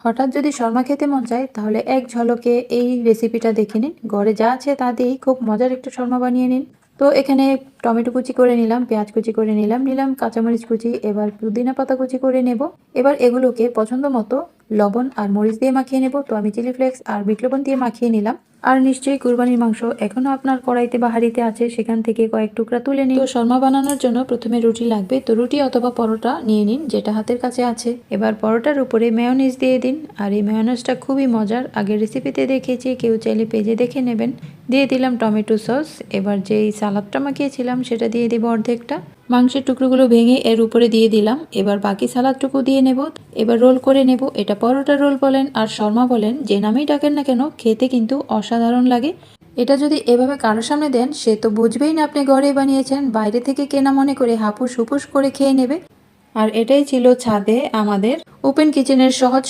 হঠাৎ যদি শর্মা খেতে মন চায় তাহলে এক ঝলকে এই রেসিপিটা দেখে নিন। ঘরে যা আছে তা দিয়েই খুব মজার একটা শর্মা বানিয়ে নিন। তো এখানে টমেটো কুচি করে নিলাম, পেঁয়াজ কুচি করে নিলাম কাঁচামরিচ কুচি, এবার পুদিনা পাতা কুচি করে নেব। এবার এগুলোকে পছন্দ মতো লবণ আর মরিচ দিয়ে মাখিয়ে নেব। তো আমি চিলি ফ্লেক্স আর বিট লবণ দিয়ে মাখিয়ে নিলাম। আর নিশ্চয়ই কুরবানির মাংস এখনো আপনার কড়াইতে বা হাঁড়িতে আছে, সেখান থেকে কয়েক টুকরা তুলে নিন। তো শর্মা বানানোর জন্য প্রথমে রুটি লাগবে, তো রুটি অথবা পরোটা নিয়ে নিন যেটা হাতের কাছে আছে। এবার পরোটার উপরে মেয়োনিজ দিয়ে দিন, আর এই মেয়োনিজটা খুবই মজার, আগের রেসিপিতে দেখেছি, কেউ চাইলে পেজে দেখে নেবেন। দিয়ে দিলাম টমেটো সস। এবার যেই সালাদটা মাখিয়েছিলাম সেটা দিয়ে দিব অর্ধেকটা। মাংসের টুকরোগুলো ভেঙে এর উপরে দিয়ে দিলাম। এবার বাকি সালাদটুকু দিয়ে নেব। এবার রোল করে নেব। এটা পরোটা রোল বলেন আর শর্মা বলেন, যে নামেই ডাকেন না কেন, খেতে কিন্তু অসাধারণ লাগে। এটা যদি এভাবে কারোর সামনে দেন, সে তো বুঝবেই না আপনি ঘরে বানিয়েছেন, বাইরে থেকে কেনা মনে করে হাপুস হুপুস করে খেয়ে নেবে। আর এটাই ছিল ছাদে আমাদের ওপেন কিচেনের সহজ